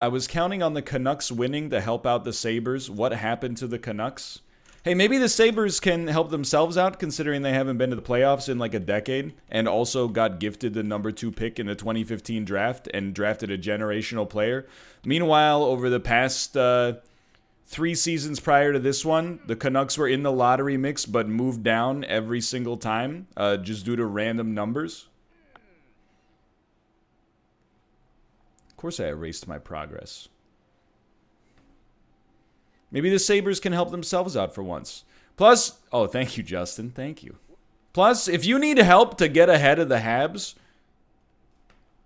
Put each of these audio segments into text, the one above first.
I was counting on the Canucks winning to help out the Sabres. What happened to the Canucks? Hey, maybe the Sabres can help themselves out considering they haven't been to the playoffs in like a decade and also got gifted the #2 pick in the 2015 draft and drafted a generational player. Meanwhile, over the past 3 seasons prior to this one, the Canucks were in the lottery mix but moved down every single time just due to random numbers. Of course I erased my progress. Maybe the Sabres can help themselves out for once. Plus, oh, thank you, Justin. Thank you. Plus, if you need help to get ahead of the Habs,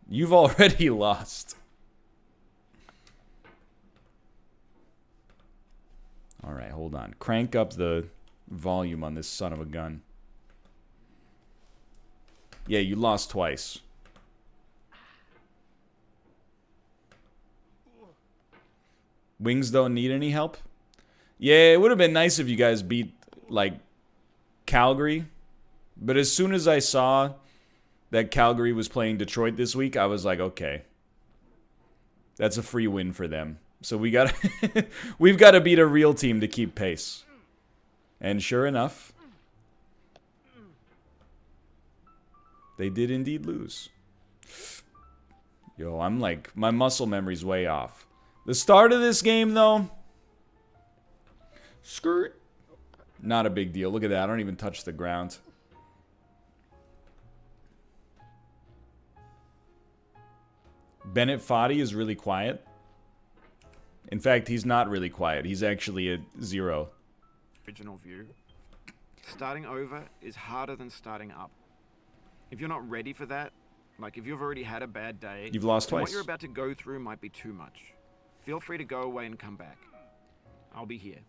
you've already lost. All right, hold on. Crank up the volume on this son of a gun. Yeah, you lost twice. Wings don't need any help? Yeah, it would have been nice if you guys beat, like, Calgary. But as soon as I saw that Calgary was playing Detroit this week, I was like, okay. That's a free win for them. So we've got to beat a real team to keep pace. And sure enough, they did indeed lose. Yo, I'm like, my muscle memory's way off. The start of this game, though, skirt, not a big deal. Look at that. I don't even touch the ground. Bennett Foddy is really quiet. In fact, he's not really quiet. He's actually a 0. Original view. Starting over is harder than starting up. If you're not ready for that, like if you've already had a bad day, you've lost twice. What you're about to go through might be too much. Feel free to go away and come back. I'll be here.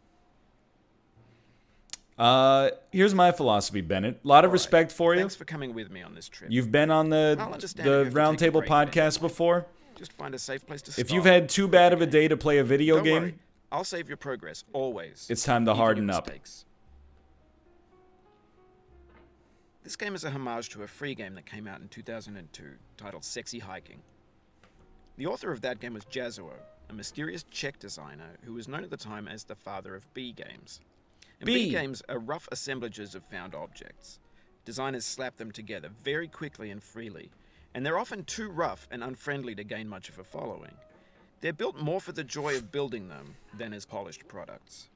Here's my philosophy, Bennett. A lot of respect for you. Thanks for coming with me on this trip. You've been on the Roundtable podcast before. Just find a safe place to stop. If you've had too bad of a day to play a video game, worry. I'll save your progress, always. It's time to harden up. This game is a homage to a free game that came out in 2002, titled Sexy Hiking. The author of that game was Jazzuo, a mysterious Czech designer who was known at the time as the father of B games. And B games are rough assemblages of found objects. Designers slap them together very quickly and freely, and they're often too rough and unfriendly to gain much of a following. They're built more for the joy of building them than as polished products.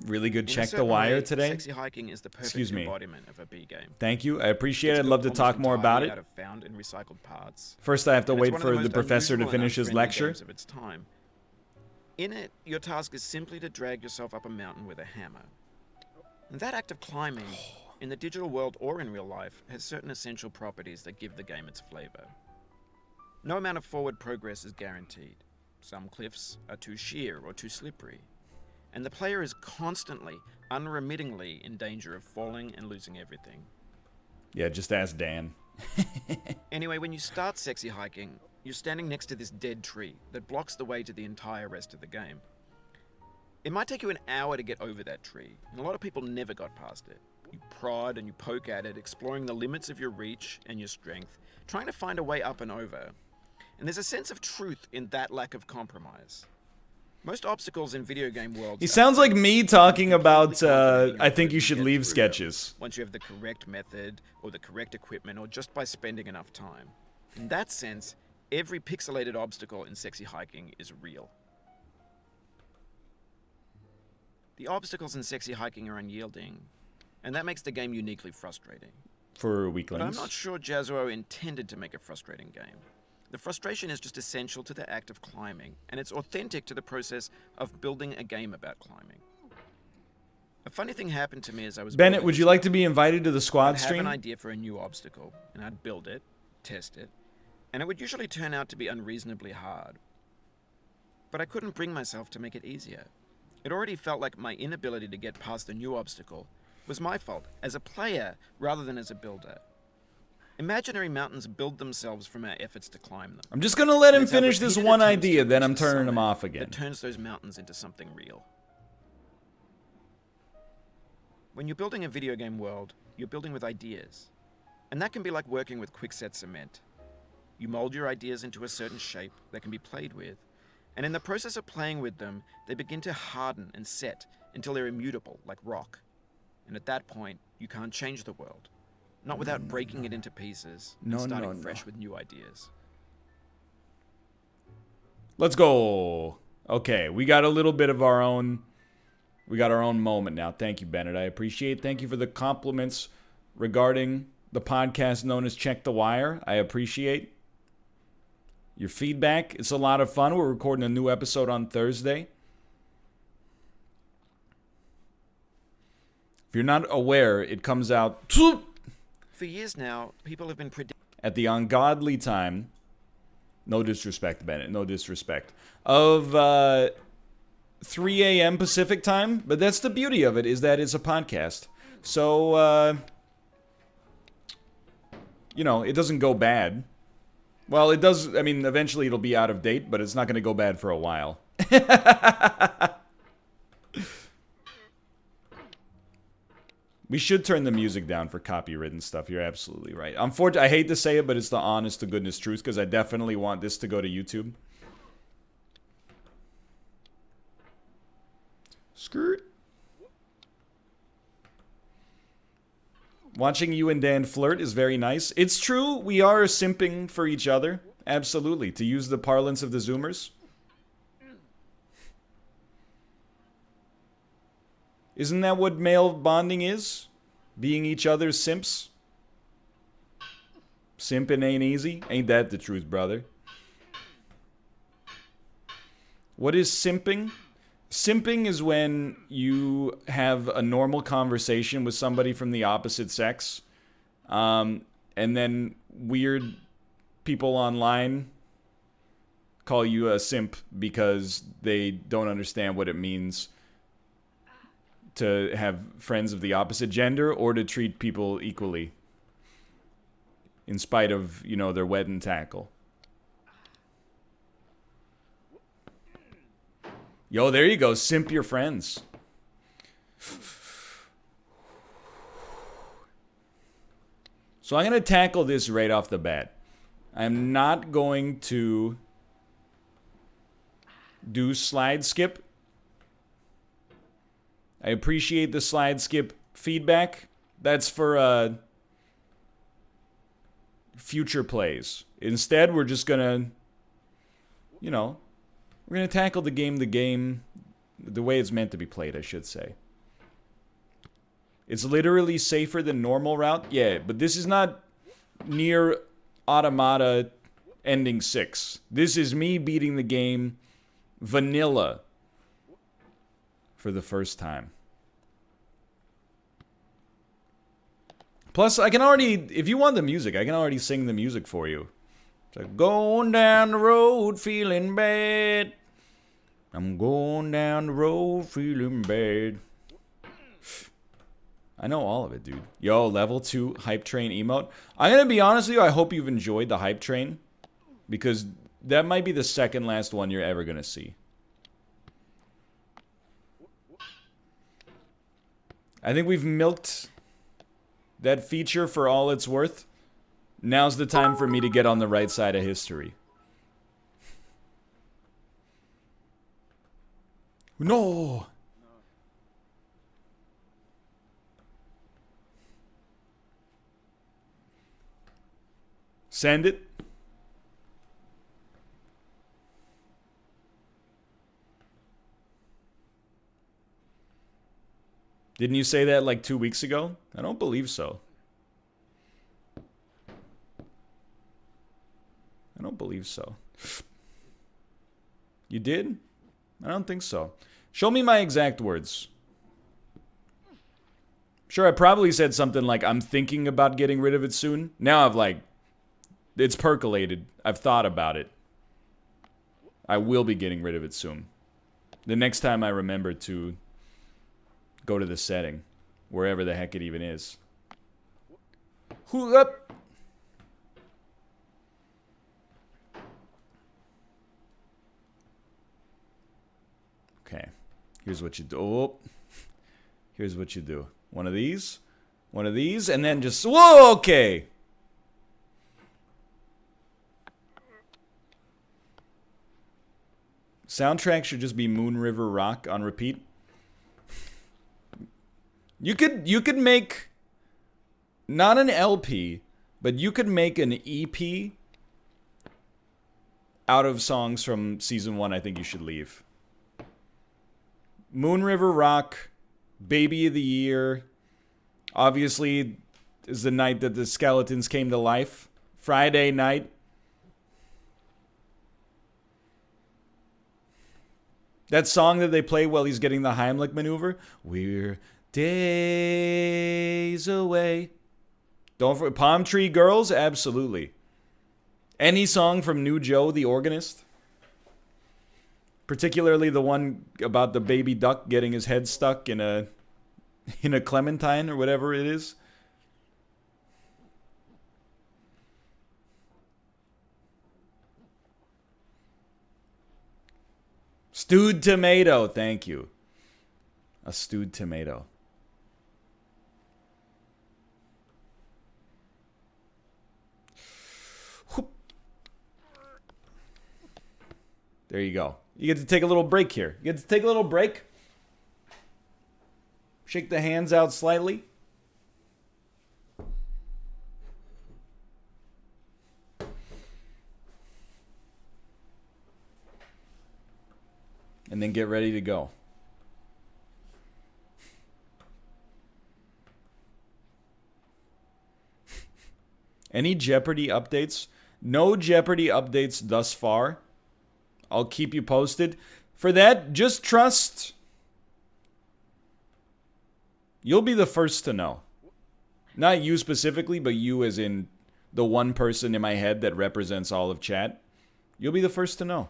Really good check the wire today. Sexy Hiking is the perfect embodiment of a B game. Thank you. I appreciate it. I'd love to talk more about it. Out of found and recycled parts. First, I have to wait for the professor to finish his lecture. Of its time. In it, your task is simply to drag yourself up a mountain with a hammer. And that act of climbing, in the digital world or in real life, has certain essential properties that give the game its flavor. No amount of forward progress is guaranteed. Some cliffs are too sheer or too slippery. And the player is constantly, unremittingly in danger of falling and losing everything. Yeah, just ask Dan. Anyway, when you start Sexy Hiking, you're standing next to this dead tree that blocks the way to the entire rest of the game. It might take you an hour to get over that tree, and a lot of people never got past it. You prod and you poke at it, exploring the limits of your reach and your strength, trying to find a way up and over. And there's a sense of truth in that lack of compromise. Most obstacles in video game worlds... He sounds like me talking about, I think you should leave sketches. Once you have the correct method, or the correct equipment, or just by spending enough time. In that sense, every pixelated obstacle in Sexy Hiking is real. The obstacles in Sexy Hiking are unyielding, and that makes the game uniquely frustrating. For weaklings. But I'm not sure Jazzuo intended to make a frustrating game. The frustration is just essential to the act of climbing, and it's authentic to the process of building a game about climbing. A funny thing happened to me as I was... Bennett, would you like to be invited to the squad stream? I'd have an idea for a new obstacle, and I'd build it, test it, and it would usually turn out to be unreasonably hard. But I couldn't bring myself to make it easier. It already felt like my inability to get past the new obstacle was my fault, as a player rather than as a builder. Imaginary mountains build themselves from our efforts to climb them. I'm just gonna let him finish this one idea, then I'm turning him off again. That turns those mountains into something real. When you're building a video game world, you're building with ideas. And that can be like working with quickset cement. You mold your ideas into a certain shape that can be played with, and in the process of playing with them, they begin to harden and set until they're immutable, like rock. And at that point, you can't change the world. Not without breaking it into pieces and starting fresh with new ideas. Let's go. Okay, we got a little bit of our own... We got our own moment now. Thank you, Bennett. I appreciate it. Thank you for the compliments regarding the podcast known as Check the Wire. I appreciate your feedback. It's a lot of fun. We're recording a new episode on Thursday. If you're not aware, it comes out... For years now, people have been predicting... At the ungodly time... No disrespect, Bennett. No disrespect. Of 3 a.m. Pacific time. But that's the beauty of it, is that it's a podcast. So, you know, it doesn't go bad. Well, it does. I mean, eventually it'll be out of date, but it's not going to go bad for a while. We should turn the music down for copywritten stuff. You're absolutely right. I hate to say it, but it's the honest to goodness truth, because I definitely want this to go to YouTube. Skirt. Watching you and Dan flirt is very nice. It's true, we are simping for each other. Absolutely. To use the parlance of the Zoomers. Isn't that what male bonding is? Being each other's simps? Simping ain't easy. Ain't that the truth, brother? What is simping? Simping is when you have a normal conversation with somebody from the opposite sex, and then weird people online call you a simp because they don't understand what it means to have friends of the opposite gender or to treat people equally in spite of, you know, their wedding tackle. Yo, there you go. Simp your friends. So I'm going to tackle this right off the bat. I'm not going to do slide skip. I appreciate the slide skip feedback. That's for future plays. Instead, we're just gonna, you know, we're gonna tackle the game the way it's meant to be played, I should say. It's literally safer than normal route. Yeah, but this is not near Automata ending 6. This is me beating the game vanilla for the first time. Plus, I can already, if you want the music, I can already sing the music for you. It's like, going down the road feeling bad. I'm going down the road feeling bad. I know all of it, dude. Yo, level 2 hype train emote. I'm gonna be honest with you, I hope you've enjoyed the hype train, because that might be the second last one you're ever gonna see. I think we've milked that feature for all it's worth. Now's the time for me to get on the right side of history. No! Send it. Didn't you say that like 2 weeks ago? I don't believe so. I don't believe so. You did? I don't think so. Show me my exact words. Sure, I probably said something like, I'm thinking about getting rid of it soon. Now I've like, it's percolated. I've thought about it. I will be getting rid of it soon. The next time I remember to go to the setting, wherever the heck it even is. Who up? Okay. Here's what you do. Oh. Here's what you do. One of these, and then just, whoa, okay. Soundtrack should just be Moon River Rock on repeat. You could make not an LP, but you could make an EP out of songs from season 1. I think you should leave. Moon River Rock, Baby of the Year. Obviously, is the night that the skeletons came to life. Friday night. That song that they play while he's getting the Heimlich maneuver. We're days away. Don't forget Palm Tree Girls, absolutely. Any song from New Joe, the organist. Particularly the one about the baby duck getting his head stuck in a clementine or whatever it is. Stewed tomato, thank you. A stewed tomato. There you go. You get to take a little break here. You get to take a little break. Shake the hands out slightly. And then get ready to go. Any Jeopardy updates? No Jeopardy updates thus far. I'll keep you posted. For that, just trust. You'll be the first to know. Not you specifically, but you as in the one person in my head that represents all of chat. You'll be the first to know.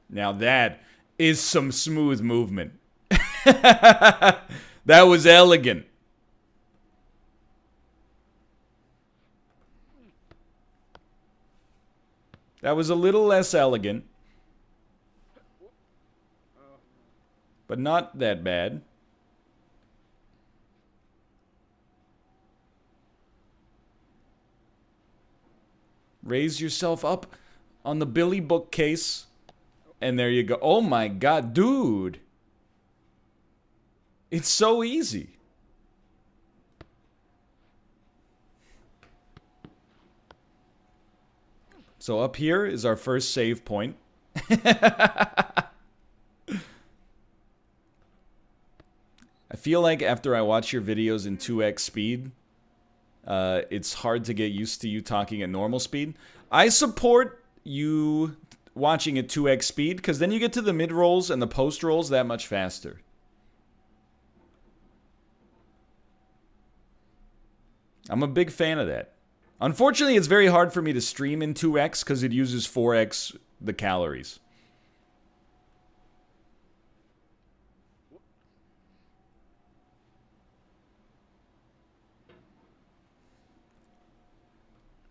Now that is some smooth movement. That was elegant. That was a little less elegant. But not that bad. Raise yourself up on the Billy bookcase. And there you go. Oh my god, dude. It's so easy. So up here is our first save point. I feel like after I watch your videos in 2x speed, it's hard to get used to you talking at normal speed. I support you watching at 2x speed, because then you get to the mid-rolls and the post-rolls that much faster. I'm a big fan of that. Unfortunately, it's very hard for me to stream in 2x because it uses 4x the calories.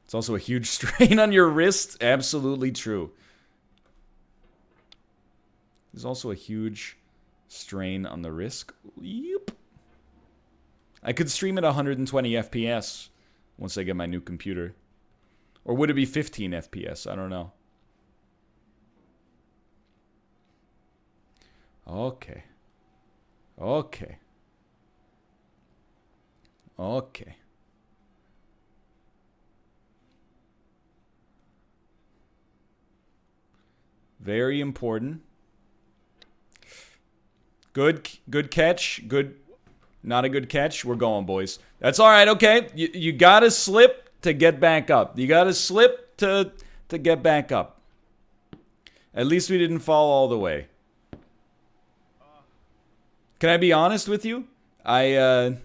It's also a huge strain on your wrist. Absolutely true. There's also a huge strain on the wrist. Yep. I could stream at 120 FPS once I get my new computer. Or would it be 15 FPS? I don't know. Okay. Okay. Okay. Very important. Good catch. Good. Not a good catch. We're going, boys. That's all right. Okay. You gotta slip to get back up. You gotta slip to get back up. At least we didn't fall all the way. Can I be honest with you? When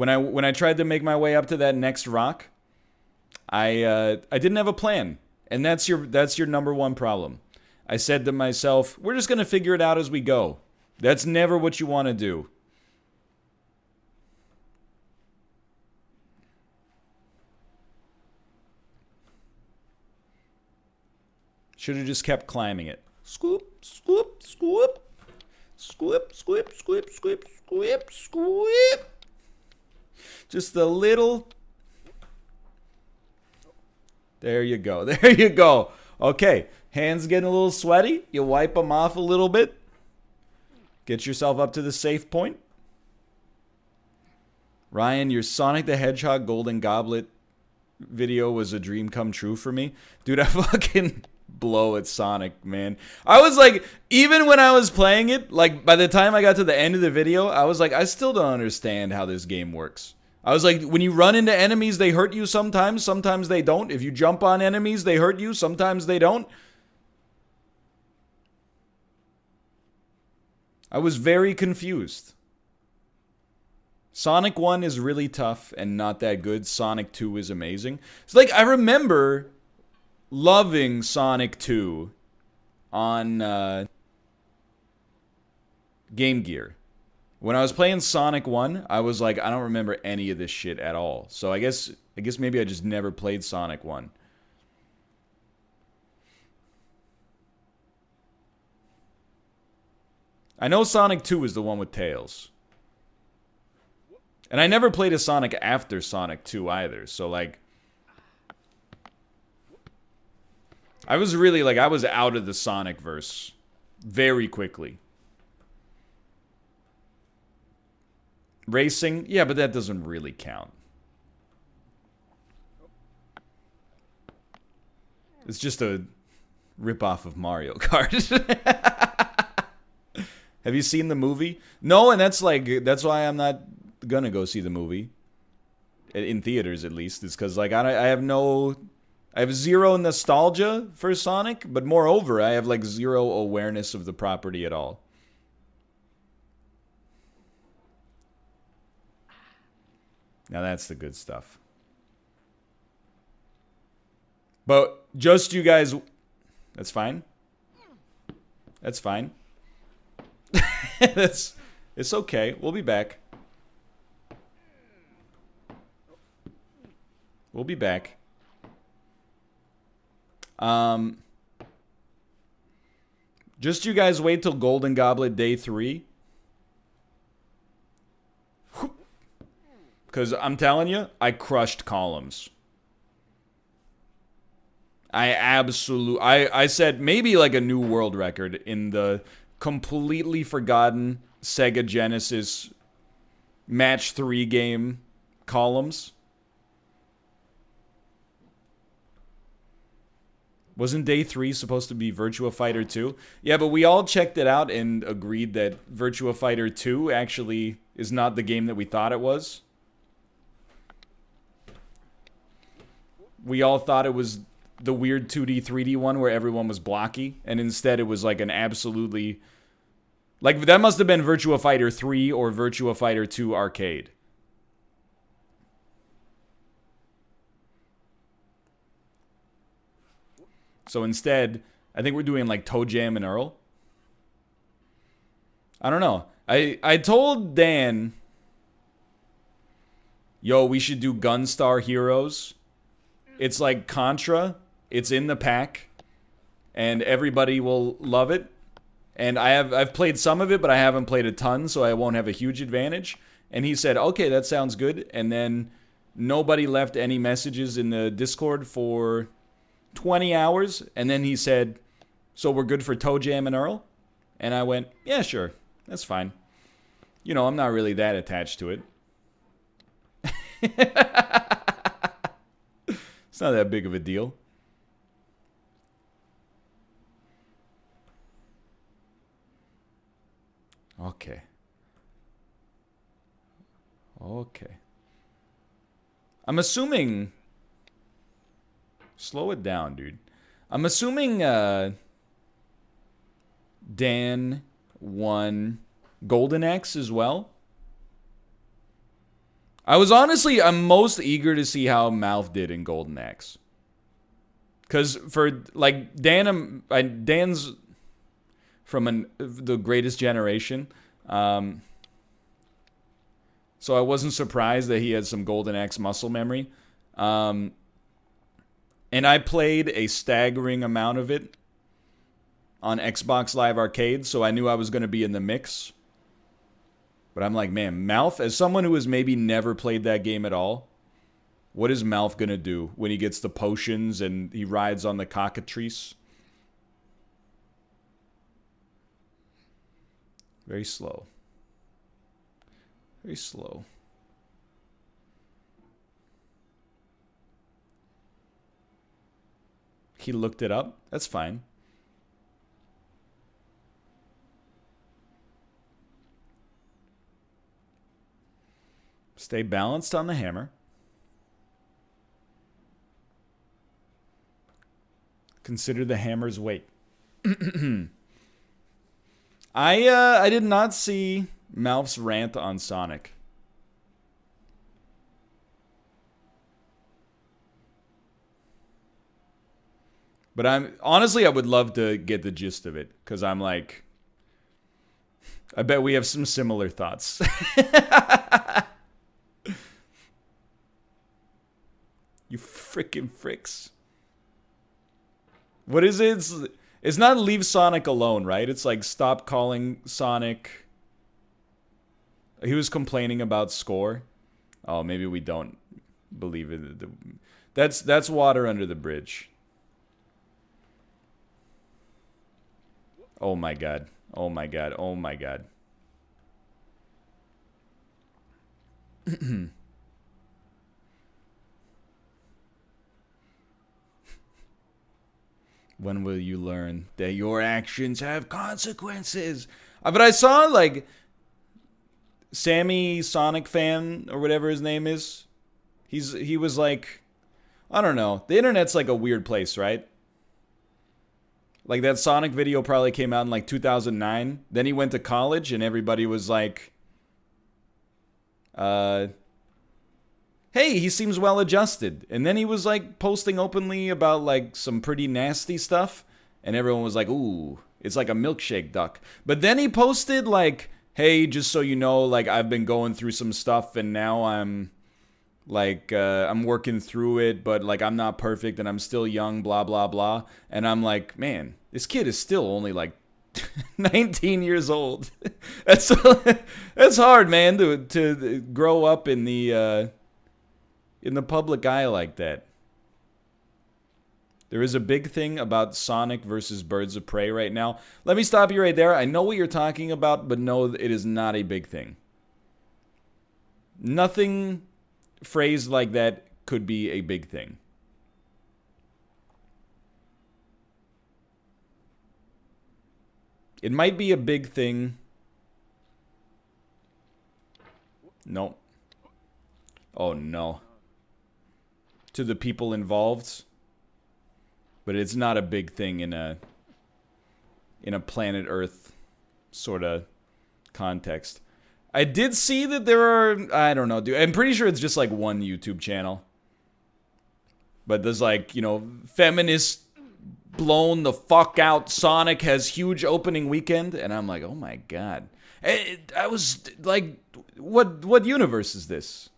I tried to make my way up to that next rock, I didn't have a plan, and that's your number one problem. I said to myself, we're just gonna figure it out as we go. That's never what you want to do. Should have just kept climbing it. Scoop, scoop, scoop. Squip, squip, squip, squip, squip, squip. Just a little. There you go. There you go. Okay. Hands getting a little sweaty. You wipe them off a little bit. Get yourself up to the safe point. Ryan, your Sonic the Hedgehog Golden Goblet video was a dream come true for me. Dude, I fucking blow at Sonic, man. I was like, even when I was playing it, like, by the time I got to the end of the video, I was like, I still don't understand how this game works. I was like, when you run into enemies, they hurt you sometimes. Sometimes they don't. If you jump on enemies, they hurt you. Sometimes they don't. I was very confused. Sonic 1 is really tough and not that good. Sonic 2 is amazing. It's like, I remember loving Sonic 2 on Game Gear. When I was playing Sonic 1, I was like, I don't remember any of this shit at all. So I guess maybe I just never played Sonic 1. I know Sonic 2 is the one with Tails. And I never played a Sonic after Sonic 2 either. So, like, I was really, like, I was out of the Sonic verse very quickly. Racing? Yeah, but that doesn't really count. It's just a ripoff of Mario Kart. Have you seen the movie? No, and that's why I'm not gonna go see the movie. In theaters, at least. It's because, like, I have zero nostalgia for Sonic, but moreover, I have, like, zero awareness of the property at all. Now that's the good stuff. But just you guys... That's fine. That's fine. It's okay. We'll be back. We'll be back. Just you guys wait till Golden Goblet Day 3. Because I'm telling you, I crushed columns. I said maybe like a new world record in the completely forgotten Sega Genesis Match 3 game columns. Wasn't Day 3 supposed to be Virtua Fighter 2? Yeah, but we all checked it out and agreed that Virtua Fighter 2 actually is not the game that we thought it was. We all thought it was the weird 2D, 3D one where everyone was blocky, and instead it was like an absolutely... Like, that must have been Virtua Fighter 3 or Virtua Fighter 2 Arcade. So instead, I think we're doing like Toe Jam and Earl. I don't know. I told Dan, yo, we should do Gunstar Heroes. It's like Contra. It's in the pack. And everybody will love it. And I've played some of it, but I haven't played a ton, so I won't have a huge advantage. And he said, okay, that sounds good. And then nobody left any messages in the Discord for 20 hours. And then he said, so we're good for Toe Jam and Earl? And I went, yeah, sure. That's fine. You know, I'm not really that attached to it. It's not that big of a deal. Okay. Okay. I'm assuming... Slow it down, dude. I'm assuming Dan won Golden Axe as well. I'm most eager to see how Mouth did in Golden Axe. Because for, like, Dan's from the greatest generation. So I wasn't surprised that he had some Golden Axe muscle memory. And I played a staggering amount of it on Xbox Live Arcade, so I knew I was going to be in the mix. But I'm like, man, Malf, as someone who has maybe never played that game at all, what is Malf going to do when he gets the potions and he rides on the cockatrice? Very slow. Very slow. He looked it up. That's fine. Stay balanced on the hammer. Consider the hammer's weight. I did not see Malf's rant on Sonic. But honestly, I would love to get the gist of it, because I'm like, I bet we have some similar thoughts. You frickin' fricks. What is it? It's not leave Sonic alone, right? It's like stop calling Sonic. He was complaining about score. Oh, maybe we don't believe it. That's water under the bridge. Oh my god. Oh my god. Oh my god. When will you learn that your actions have consequences? But I saw, like, Sammy Sonic fan, or whatever his name is. He was like, I don't know. The internet's like a weird place, right? Like, that Sonic video probably came out in, like, 2009. Then he went to college, and everybody was like, hey, he seems well adjusted. And then he was like posting openly about like some pretty nasty stuff. And everyone was like, ooh, it's like a milkshake duck. But then he posted like, hey, just so you know, like I've been going through some stuff and now I'm like, I'm working through it, but like I'm not perfect and I'm still young, blah, blah, blah. And I'm like, man, this kid is still only like 19 years old. That's hard, man, to grow up in the public eye like that. There is a big thing about Sonic versus Birds of Prey right now. Let me stop you right there. I know what you're talking about, but no, it is not a big thing. Nothing phrased like that could be a big thing. It might be a big thing. No. Oh, no. To the people involved, but it's not a big thing in a planet Earth sort of context. I did see that there are, I don't know, dude. I'm pretty sure it's just like one YouTube channel. But there's like, you know, feminist blown the fuck out. Sonic has huge opening weekend, and I'm like, oh my god. I was like, what universe is this?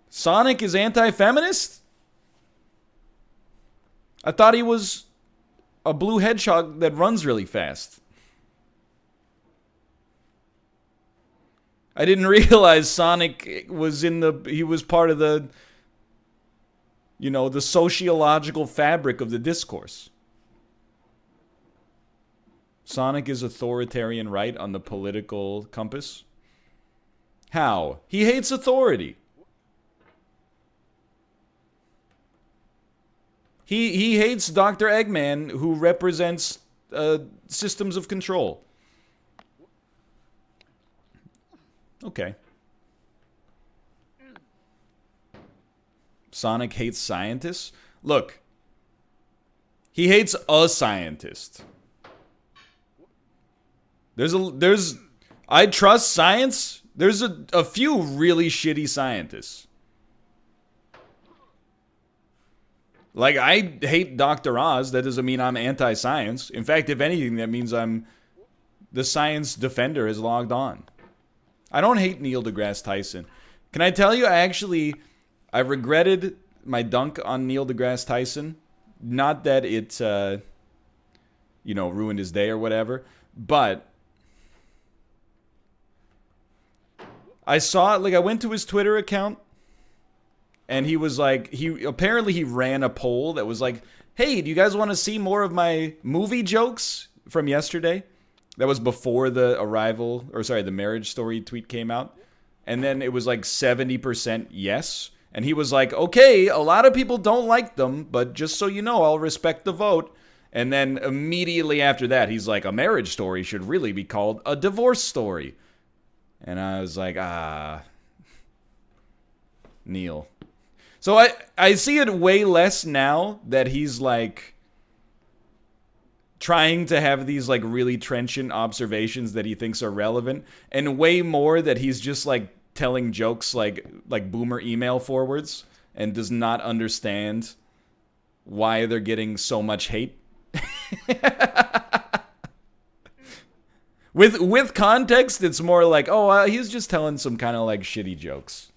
Sonic is anti-feminist? I thought he was a blue hedgehog that runs really fast. I didn't realize Sonic was he was part of the, you know, the sociological fabric of the discourse. Sonic is authoritarian right on the political compass? How? He hates authority. He hates Dr. Eggman, who represents systems of control. Okay. Sonic hates scientists? Look. He hates a scientist. I trust science. There's a few really shitty scientists. Like, I hate Dr. Oz. That doesn't mean I'm anti-science. In fact, if anything, that means the science defender has logged on. I don't hate Neil deGrasse Tyson. Can I tell you, I regretted my dunk on Neil deGrasse Tyson. Not that it you know, ruined his day or whatever. But I saw it, like, I went to his Twitter account, and he was like, apparently he ran a poll that was like, hey, do you guys want to see more of my movie jokes from yesterday? That was before the the Marriage Story tweet came out. And then it was like 70% yes. And he was like, okay, a lot of people don't like them, but just so you know, I'll respect the vote. And then immediately after that, he's like, a marriage story should really be called a divorce story. And I was like, Neil. So I see it way less now that he's like trying to have these like really trenchant observations that he thinks are relevant, and way more that he's just like telling jokes like boomer email forwards and does not understand why they're getting so much hate. With context, it's more like, oh, he's just telling some kind of like shitty jokes.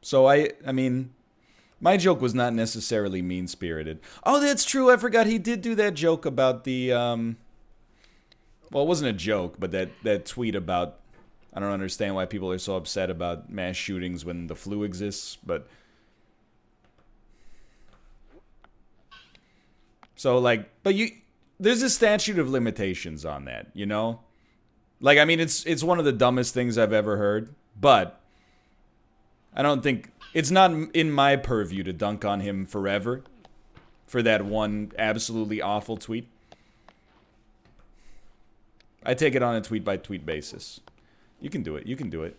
So I mean, my joke was not necessarily mean-spirited. Oh, that's true. I forgot he did do that joke about the well, it wasn't a joke, but that tweet about, I don't understand why people are so upset about mass shootings when the flu exists, but so like, but there's a statute of limitations on that, you know? Like, I mean, it's one of the dumbest things I've ever heard, but I don't think, it's not in my purview to dunk on him forever for that one absolutely awful tweet. I take it on a tweet-by-tweet basis. You can do it. You can do it.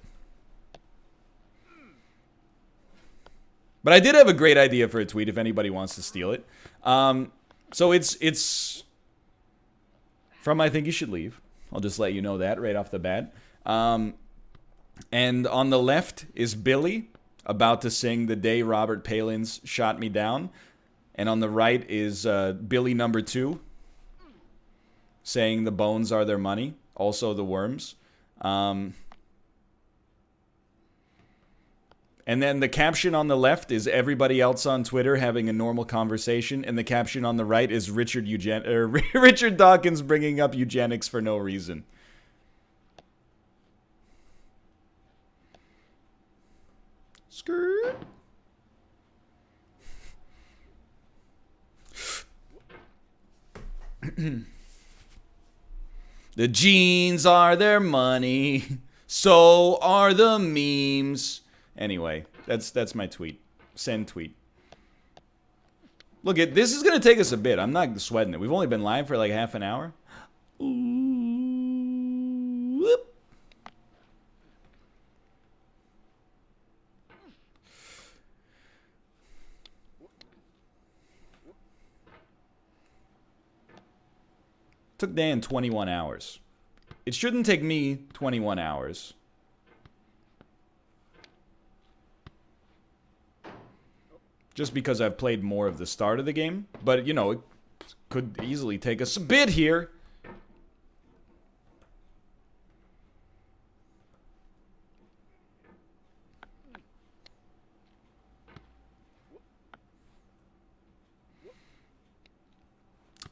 But I did have a great idea for a tweet if anybody wants to steal it. So it's from I Think You Should Leave. I'll just let you know that right off the bat. And on the left is Billy, about to sing The Day Robert Palin's Shot Me Down. And on the right is Billy number 2, saying the bones are their money, also the worms. And then the caption on the left is everybody else on Twitter having a normal conversation, and the caption on the right is Richard Dawkins bringing up eugenics for no reason. Skirt. The jeans are their money, so are the memes. Anyway, that's my tweet. Send tweet. Look, this is gonna take us a bit. I'm not sweating it. We've only been live for like half an hour. Ooh, whoop. Took Dan 21 hours. It shouldn't take me 21 hours. Just because I've played more of the start of the game. But, you know, it could easily take us a bit here.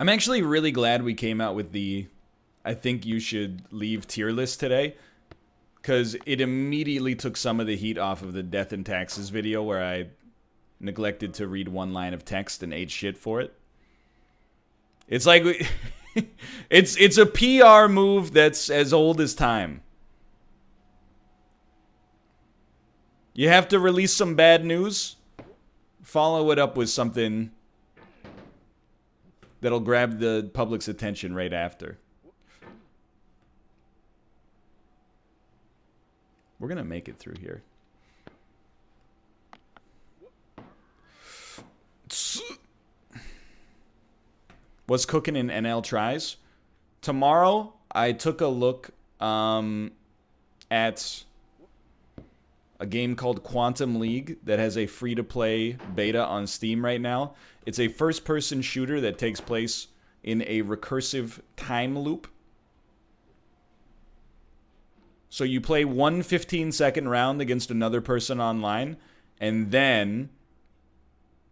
I'm actually really glad we came out with the I Think You Should Leave tier list today, because it immediately took some of the heat off of the Death and Taxes video where I neglected to read one line of text and ate shit for it. It's like it's a PR move that's as old as time. You have to release some bad news, follow it up with something that'll grab the public's attention right after. We're gonna make it through here. What's cooking in NL Tries? Tomorrow, I took a look at a game called Quantum League that has a free-to-play beta on Steam right now. It's a first-person shooter that takes place in a recursive time loop. So you play one 15-second round against another person online, and then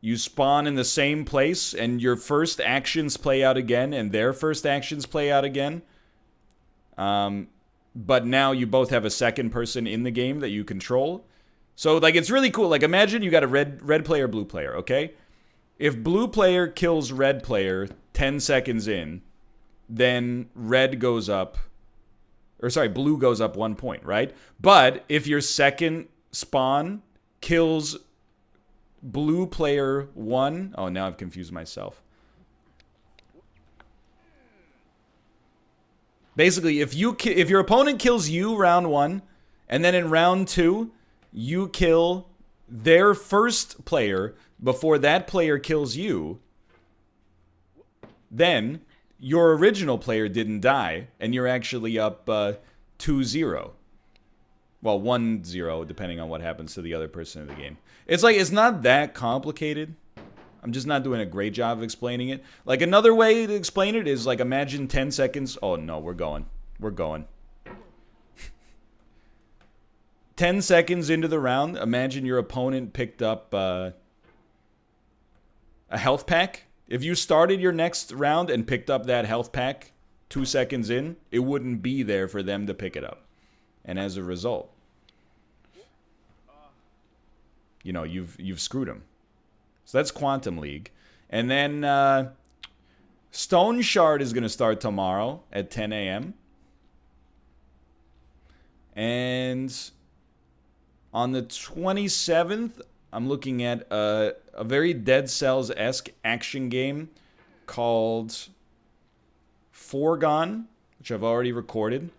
You spawn in the same place, and your first actions play out again, and their first actions play out again. But now you both have a second person in the game that you control. So, like, it's really cool. Like, imagine you got a red player, blue player, okay? If blue player kills red player 10 seconds in, then red goes up. Or, sorry, blue goes up 1 point, right? But if your second spawn kills blue player 1... Oh, now I've confused myself. Basically, if your opponent kills you round 1, and then in round 2, you kill their first player before that player kills you, then your original player didn't die, and you're actually up 2-0. Well, 1-0, depending on what happens to the other person in the game. It's like, it's not that complicated. I'm just not doing a great job of explaining it. Like, another way to explain it is, like, imagine 10 seconds. Oh, no, we're going. We're going. 10 seconds into the round, imagine your opponent picked up a health pack. If you started your next round and picked up that health pack 2 seconds in, it wouldn't be there for them to pick it up. And as a result, you know, you've screwed them. So that's Quantum League. And then Stone Shard is going to start tomorrow at 10 a.m. And on the 27th, I'm looking at a very Dead Cells-esque action game called Foregone, which I've already recorded,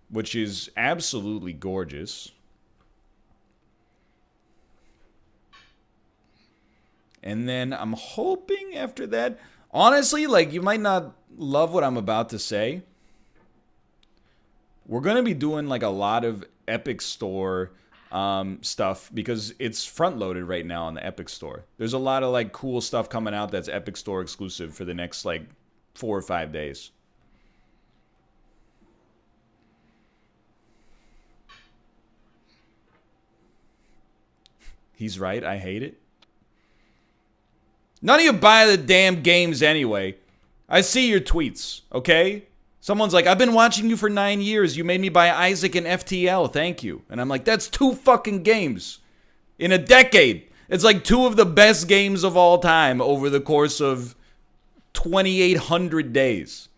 which is absolutely gorgeous. And then I'm hoping after that, honestly, like, you might not love what I'm about to say. We're going to be doing, like, a lot of Epic Store stuff because it's front-loaded right now on the Epic Store. There's a lot of, like, cool stuff coming out that's Epic Store exclusive for the next, like, 4 or 5 days. He's right, I hate it. None of you buy the damn games anyway. I see your tweets, okay? Someone's like, I've been watching you for 9 years. You made me buy Isaac and FTL. Thank you. And I'm like, that's 2 fucking games in a decade. It's like 2 of the best games of all time over the course of 2,800 days.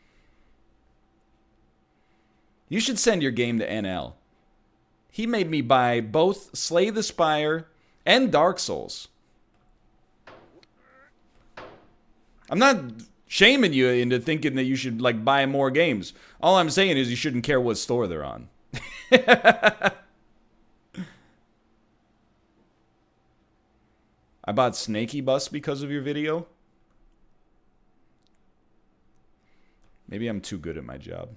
You should send your game to NL. He made me buy both Slay the Spire and Dark Souls. I'm not shaming you into thinking that you should, like, buy more games. All I'm saying is you shouldn't care what store they're on. I bought Snaky Bus because of your video. Maybe I'm too good at my job.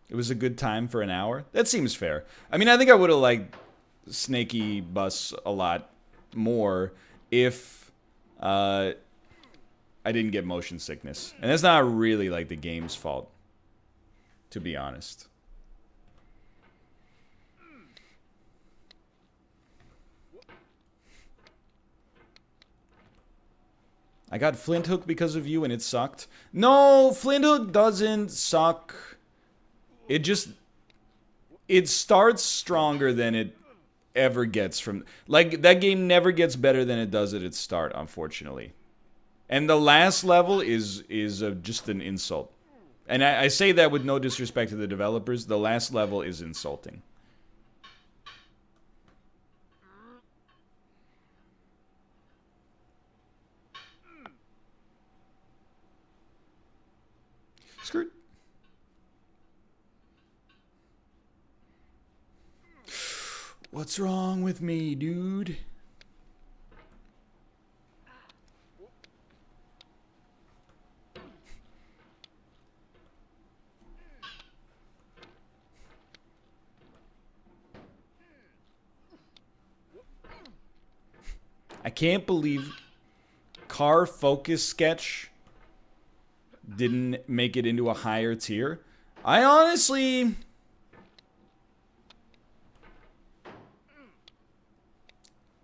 It was a good time for an hour. That seems fair. I mean, I think I would have liked Snaky Bus a lot more if I didn't get motion sickness. And that's not really, like, the game's fault, to be honest. I got Flint Hook because of you and it sucked. No, Flint Hook doesn't suck. It starts stronger than it ever gets from... Like, that game never gets better than it does at its start, unfortunately. And the last level is just an insult. And I say that with no disrespect to the developers. The last level is insulting. Skirt. What's wrong with me, dude? I can't believe car focus sketch didn't make it into a higher tier. I honestly...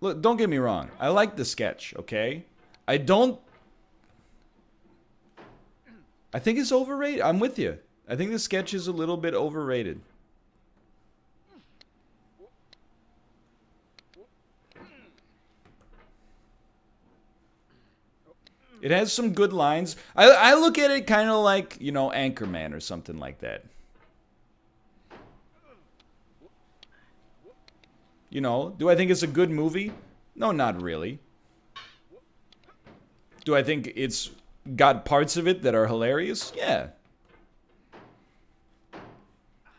Look, don't get me wrong. I like the sketch, okay? I think it's overrated. I'm with you. I think the sketch is a little bit overrated. It has some good lines. I look at it kind of like, you know, Anchorman or something like that. You know, do I think it's a good movie? No, not really. Do I think it's got parts of it that are hilarious? Yeah.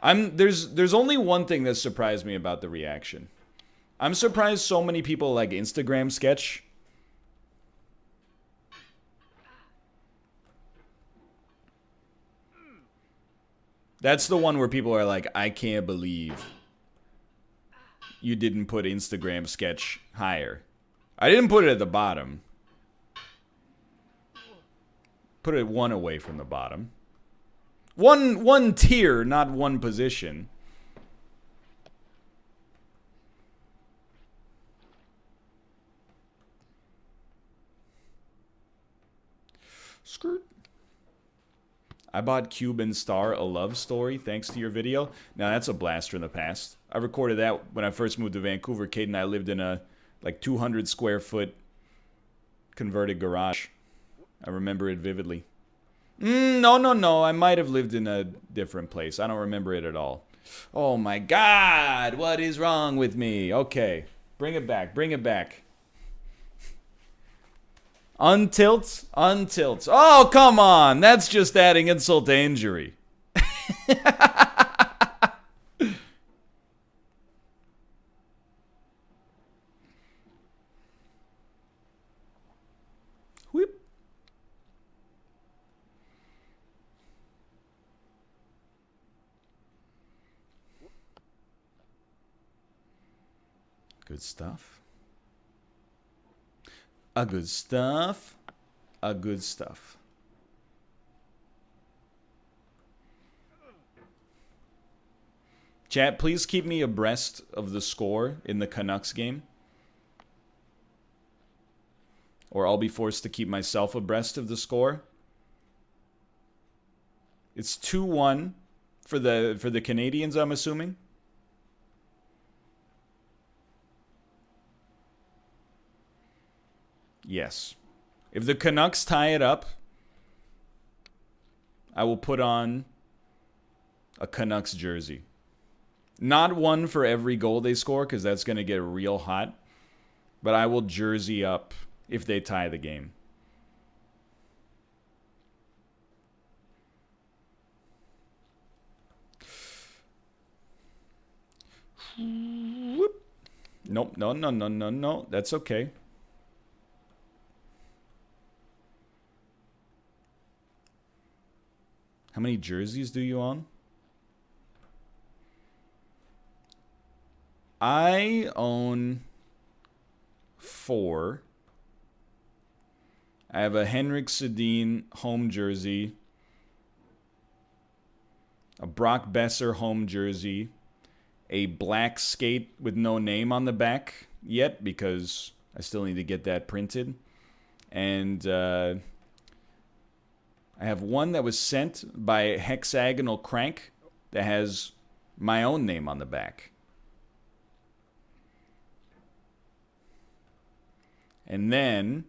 There's only one thing that surprised me about the reaction. I'm surprised so many people like Instagram sketch. That's the one where people are like, I can't believe you didn't put Instagram sketch higher. I didn't put it at the bottom. Put it one away from the bottom. One tier, not one position. Skirt. I bought Cuban Star, A Love Story, thanks to your video. Now, that's a blast from the past. I recorded that when I first moved to Vancouver. Kate and I lived in a, like, 200 square foot converted garage. I remember it vividly. No. I might have lived in a different place. I don't remember it at all. Oh, my God. What is wrong with me? Okay. Bring it back. Bring it back. Untilt. Oh, come on. That's just adding insult to injury. Whip. Good stuff. A good stuff. A good stuff. Chat, please keep me abreast of the score in the Canucks game. Or I'll be forced to keep myself abreast of the score. It's 2-1 for the Canadians, I'm assuming. Yes. If the Canucks tie it up, I will put on a Canucks jersey. Not one for every goal they score, because that's going to get real hot. But I will jersey up if they tie the game. Whoop. Nope, no. That's okay. How many jerseys do you own? I own 4. I have a Henrik Sedin home jersey, a Brock Besser home jersey, a black skate with no name on the back yet because I still need to get that printed, and I have one that was sent by Hexagonal Crank that has my own name on the back. And then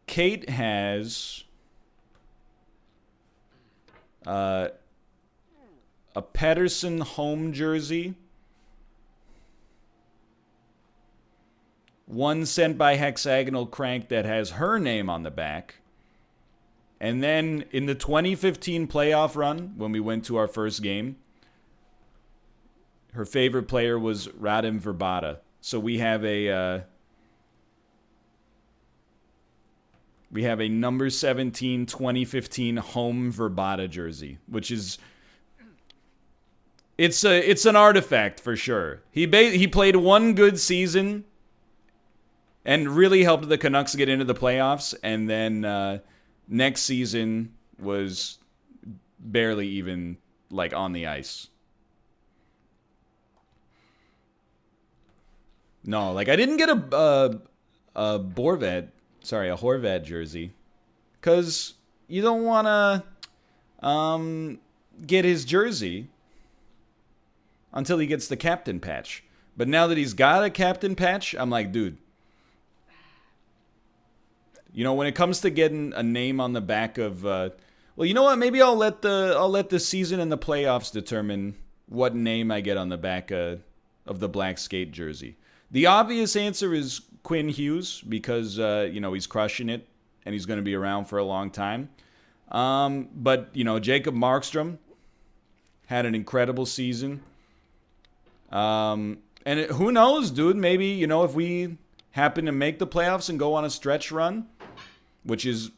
Kate has a Pedersen home jersey. One sent by Hexagonal Crank that has her name on the back. And then in the 2015 playoff run, when we went to our first game, her favorite player was Radim Verbata. So we have a number 17 2015 home Verbata jersey, which is it's an artifact for sure. He played one good season and really helped the Canucks get into the playoffs. And then next season was barely even like on the ice. No, like I didn't get a Horvat jersey, cause you don't wanna get his jersey until he gets the captain patch. But now that he's got a captain patch, I'm like, dude. You know, when it comes to getting a name on the back of, well, you know what? Maybe I'll let the season and the playoffs determine what name I get on the back of the black skate jersey. The obvious answer is Quinn Hughes because you know, he's crushing it and he's going to be around for a long time. But you know, Jacob Markstrom had an incredible season. Who knows, dude? Maybe, you know, if we happen to make the playoffs and go on a stretch run, which is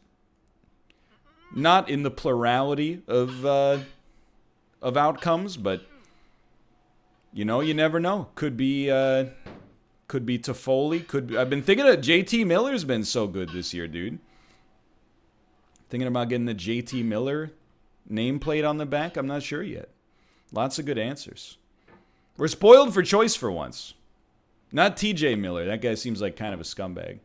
not in the plurality of outcomes, but you know, you never know. Could be Toffoli. I've been thinking of JT Miller's been so good this year, dude. Thinking about getting the JT Miller nameplate on the back. I'm not sure yet. Lots of good answers. We're spoiled for choice for once. Not TJ Miller. That guy seems like kind of a scumbag.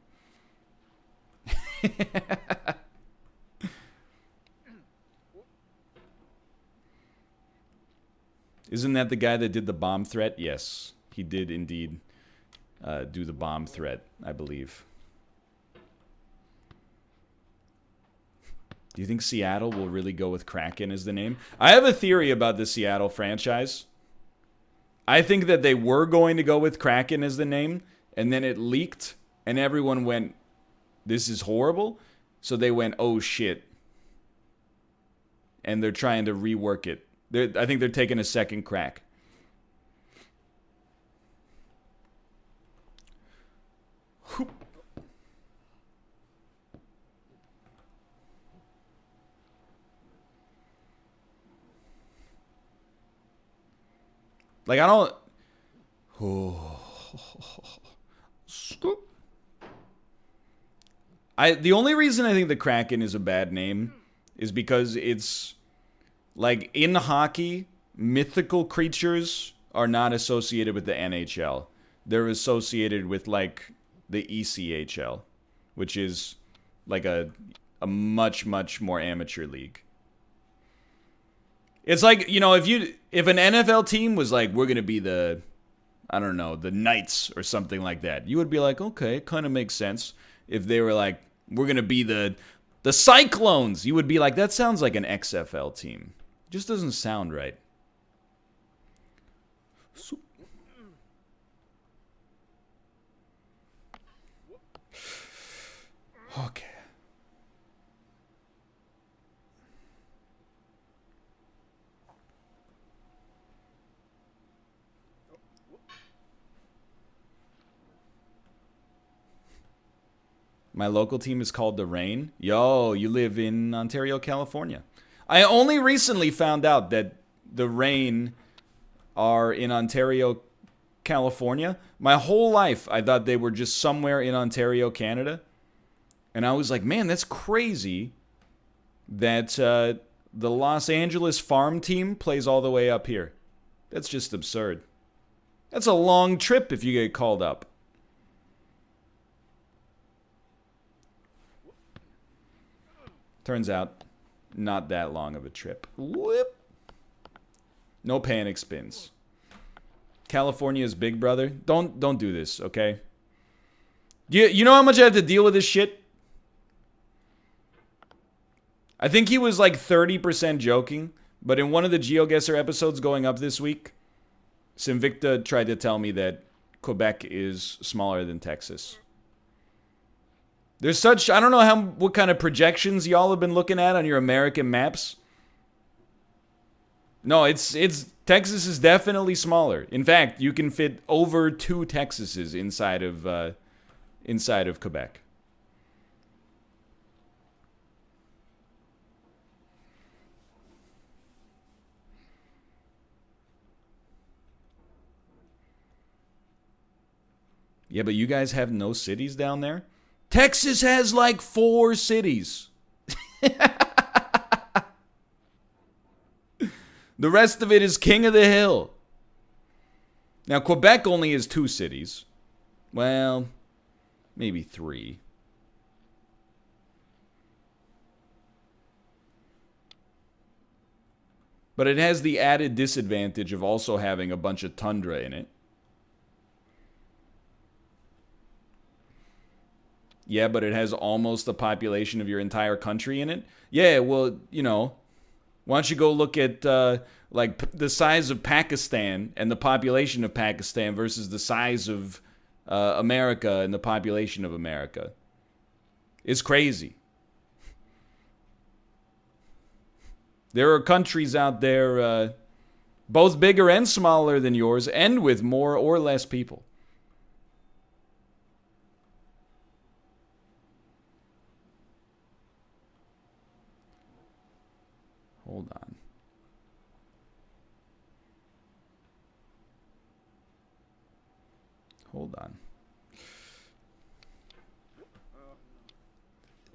Isn't that the guy that did the bomb threat? Yes, he did indeed do the bomb threat, I believe. Do you think Seattle will really go with Kraken as the name? I have a theory about the Seattle franchise. I think that they were going to go with Kraken as the name, and then it leaked, and everyone went, this is horrible. So they went, oh shit. And they're trying to rework it. I think they're taking a second crack. Like, I don't... Scoop. The only reason I think the Kraken is a bad name is because it's... Like, in hockey, mythical creatures are not associated with the NHL. They're associated with, like, the ECHL, which is, like, a much, much more amateur league. It's like, you know, if an NFL team was like, we're going to be the, I don't know, the Knights or something like that, you would be like, okay, it kind of makes sense. If they were like, we're going to be the Cyclones, you would be like, that sounds like an XFL team. It just doesn't sound right. Okay. My local team is called the Rain. Yo, you live in Ontario, California. I only recently found out that the Rain are in Ontario, California. My whole life, I thought they were just somewhere in Ontario, Canada. And I was like, man, that's crazy that the Los Angeles farm team plays all the way up here. That's just absurd. That's a long trip if you get called up. Turns out, not that long of a trip. Whoop. No panic spins. California's big brother. Don't do this, okay? You know how much I have to deal with this shit? I think he was like 30% joking, but in one of the GeoGuessr episodes going up this week, Sinvicta tried to tell me that Quebec is smaller than Texas. There's such, I don't know what kind of projections y'all have been looking at on your American maps. No, it's Texas is definitely smaller. In fact, you can fit over 2 Texases inside of Quebec. Yeah, but you guys have no cities down there? Texas has like 4 cities. The rest of it is king of the hill. Now, Quebec only has 2 cities. Well, maybe 3. But it has the added disadvantage of also having a bunch of tundra in it. Yeah, but it has almost the population of your entire country in it. Yeah, well, you know, why don't you go look at like the size of Pakistan and the population of Pakistan versus the size of America and the population of America. It's crazy. There are countries out there both bigger and smaller than yours and with more or less people. Hold on. Hold on.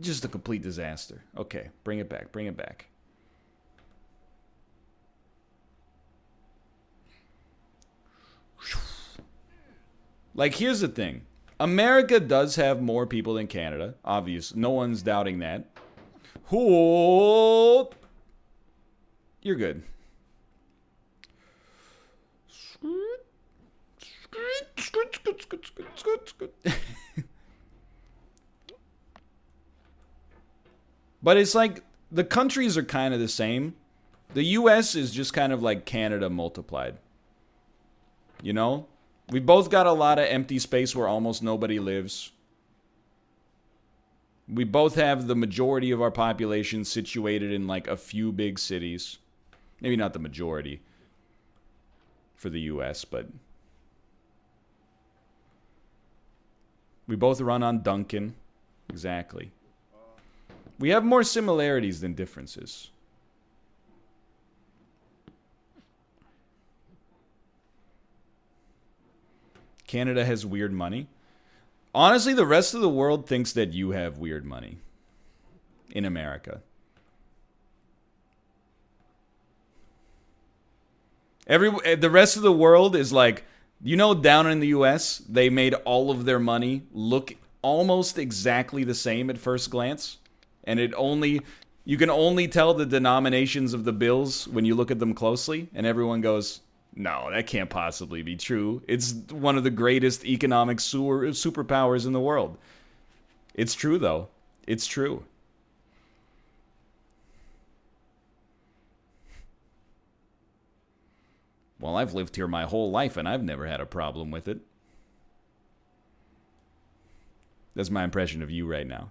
Just a complete disaster. Okay, bring it back. Bring it back. Like, here's the thing. America does have more people than Canada. Obvious. No one's doubting that. Hold. You're good. But it's like the countries are kind of the same. The US is just kind of like Canada multiplied. You know? We both got a lot of empty space where almost nobody lives. We both have the majority of our population situated in like a few big cities. Maybe not the majority for the US, but we both run on Duncan. Exactly. We have more similarities than differences. Canada has weird money. Honestly, the rest of the world thinks that you have weird money in America. The rest of the world is like, you know, down in the US, they made all of their money look almost exactly the same at first glance. And you can only tell the denominations of the bills when you look at them closely. And everyone goes, no, that can't possibly be true. It's one of the greatest economic superpowers in the world. It's true, though. It's true. Well, I've lived here my whole life, and I've never had a problem with it. That's my impression of you right now.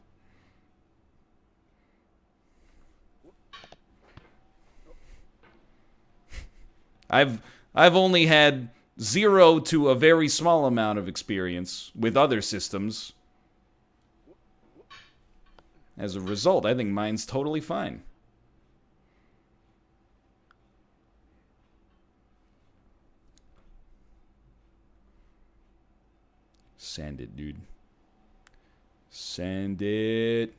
I've only had 0 to a very small amount of experience with other systems. As a result, I think mine's totally fine. Send it, dude. Send it.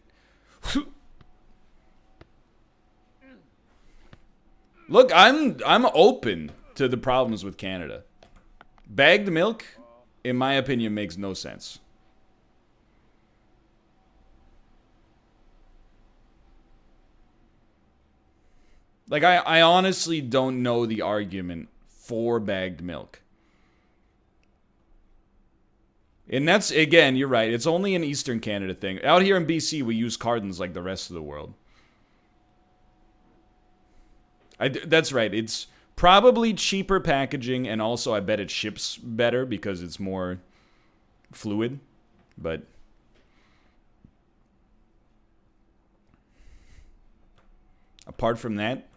Look, I'm open to the problems with Canada. Bagged milk, in my opinion, makes no sense. Like, I honestly don't know the argument for bagged milk. And that's, again, you're right. It's only an Eastern Canada thing. Out here in BC, we use cartons like the rest of the world. That's right. It's probably cheaper packaging, and also I bet it ships better because it's more fluid. But apart from that,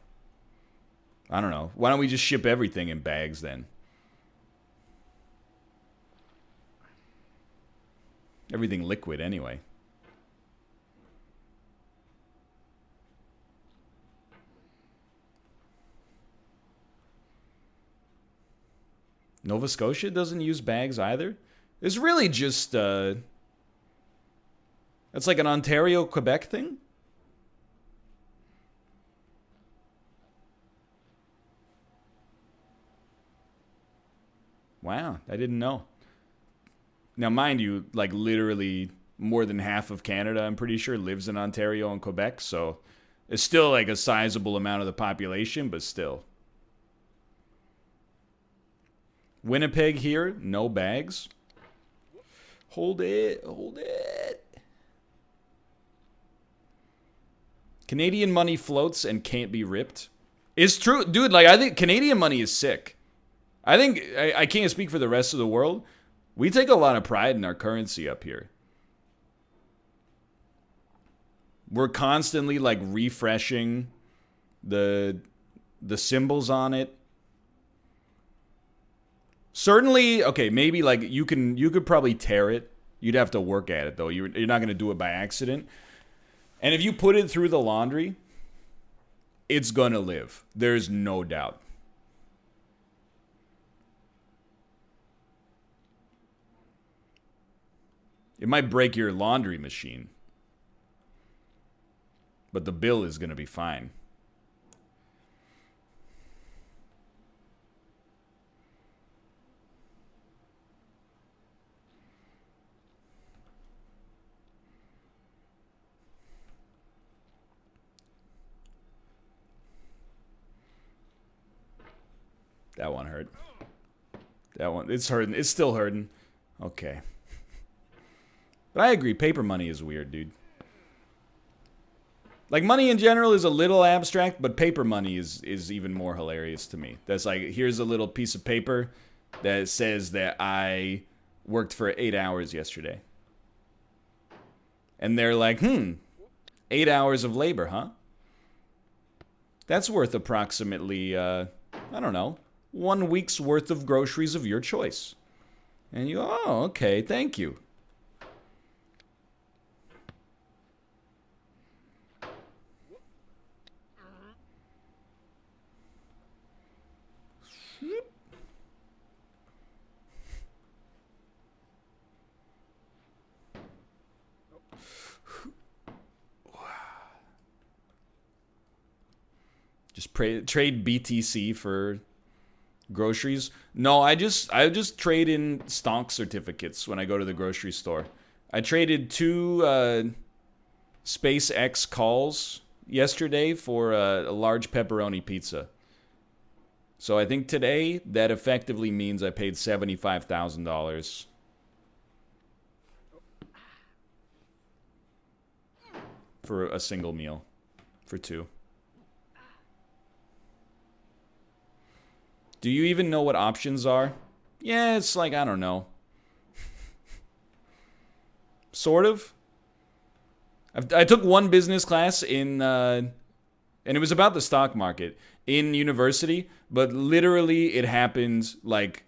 I don't know. Why don't we just ship everything in bags then? Everything liquid anyway. Nova Scotia doesn't use bags either? It's really just, it's like an Ontario-Quebec thing? Wow, I didn't know. Now, mind you, like literally more than half of Canada, I'm pretty sure, lives in Ontario and Quebec, so it's still like a sizable amount of the population, but still. Winnipeg here, no bags. Hold it, hold it. Canadian money floats and can't be ripped. It's true, dude. Like, I think Canadian money is sick. I think, I can't speak for the rest of the world. We take a lot of pride in our currency up here. We're constantly like refreshing the symbols on it. Certainly, okay, maybe like you could probably tear it. You'd have to work at it though. You're not going to do it by accident. And if you put it through the laundry, it's going to live. There's no doubt. It might break your laundry machine, but the bill is going to be fine. That one hurt. That one, it's hurting. It's still hurting. Okay. But I agree, paper money is weird, dude. Like, money in general is a little abstract, but paper money is even more hilarious to me. That's like, here's a little piece of paper that says that I worked for 8 hours yesterday. And they're like, 8 hours of labor, huh? That's worth approximately, I don't know, 1 week's worth of groceries of your choice. And you go, oh, okay, thank you. Just trade BTC for groceries. No, I just trade in stonk certificates when I go to the grocery store. I traded 2 SpaceX calls yesterday for a large pepperoni pizza. So I think today that effectively means I paid $75,000 for a single meal for 2. Do you even know what options are? Yeah, it's like, I don't know. Sort of. I took 1 business class in, and it was about the stock market in university, but literally it happened like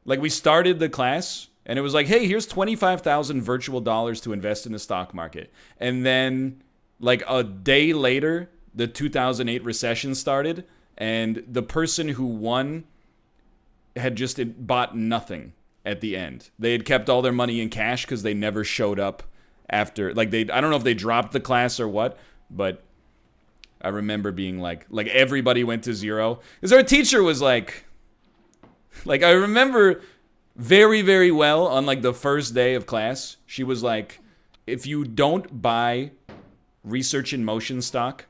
we started the class and it was like, hey, here's 25,000 virtual dollars to invest in the stock market. And then like a day later, the 2008 recession started. And the person who won had just bought nothing at the end. They had kept all their money in cash because they never showed up after. Like, I don't know if they dropped the class or what, but I remember being like everybody went to zero. Because our teacher was like I remember very, very well on like the first day of class, she was like, if you don't buy research in motion stock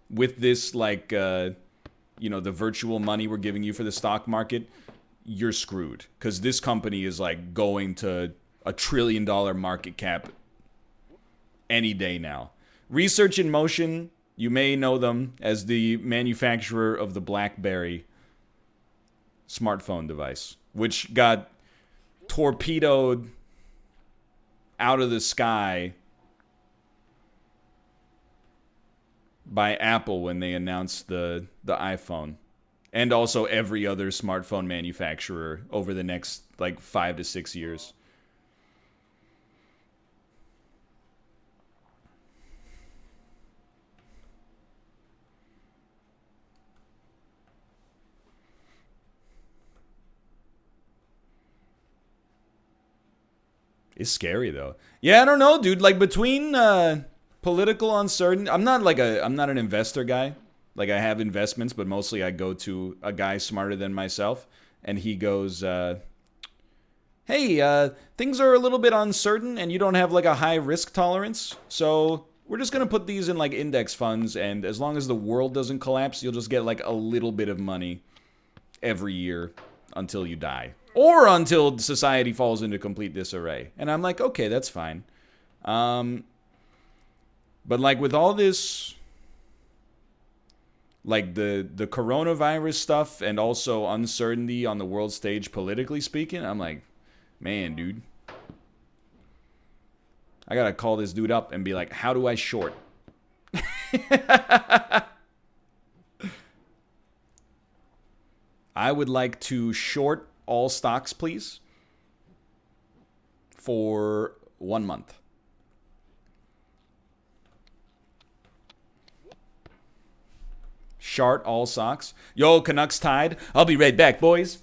with this like, the virtual money we're giving you for the stock market, you're screwed. Because this company is like going to $1 trillion market cap any day now. Research in Motion, you may know them as the manufacturer of the BlackBerry smartphone device, which got torpedoed out of the sky by Apple when they announced the iPhone, and also every other smartphone manufacturer over the next like 5 to 6 years. It's scary though. Yeah, I don't know, dude. Like between political uncertainty, I'm not an investor guy. Like I have investments, but mostly I go to a guy smarter than myself, and he goes, "Hey, things are a little bit uncertain, and you don't have like a high risk tolerance, so we're just gonna put these in like index funds, and as long as the world doesn't collapse, you'll just get like a little bit of money every year until you die, or until society falls into complete disarray." And I'm like, okay, that's fine. But like with all this, like the coronavirus stuff and also uncertainty on the world stage politically speaking, I'm like, man, dude, I gotta call this dude up and be like, how do I short? I would like to short all stocks, please, for 1 month. Short all stocks. Yo, Canucks tied. I'll be right back, boys.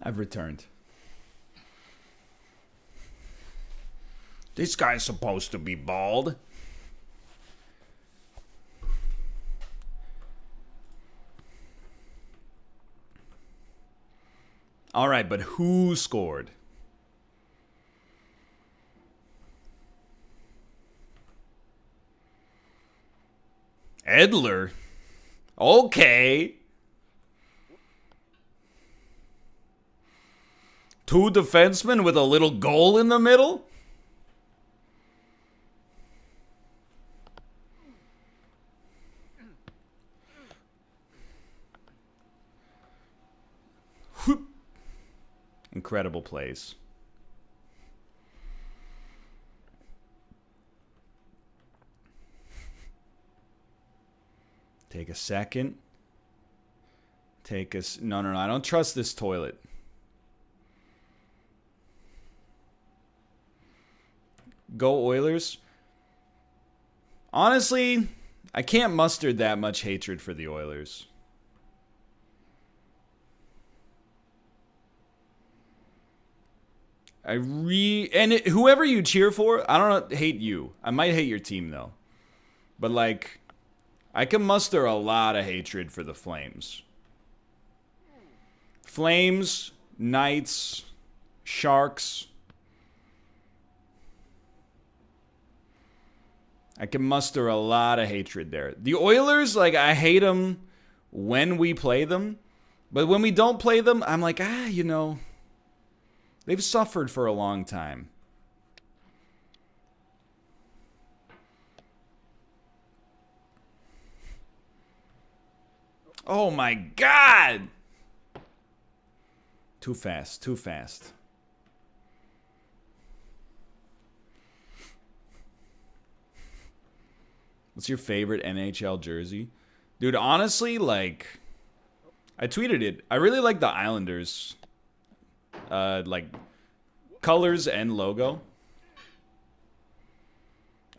I've returned. This guy's supposed to be bald. All right, but who scored? Edler? Okay. 2 defensemen with a little goal in the middle? Whoop. Incredible plays. Take a second. No, I don't trust this toilet. Go Oilers. Honestly, I can't muster that much hatred for the Oilers. Whoever you cheer for, I don't hate you. I might hate your team though. But like, I can muster a lot of hatred for the Flames. Flames, Knights, Sharks. I can muster a lot of hatred there. The Oilers, like, I hate them when we play them. But when we don't play them, I'm like, you know, they've suffered for a long time. Oh my God! Too fast, too fast. What's your favorite NHL jersey? Dude, honestly, like, I tweeted it. I really like the Islanders, like, colors and logo.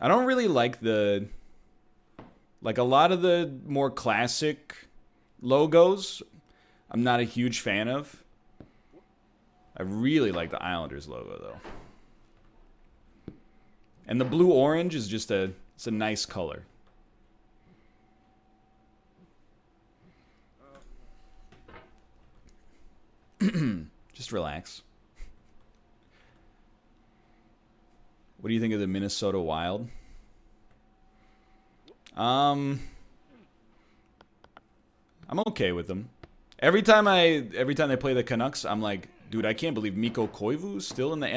I don't really like a lot of the more classic logos, I'm not a huge fan of. I really like the Islanders logo, though. And the blue-orange is just it's a nice color. Just relax. What do you think of the Minnesota Wild? I'm okay with them. Every time they play the Canucks, I'm like, dude, I can't believe Mikko Koivu's still in the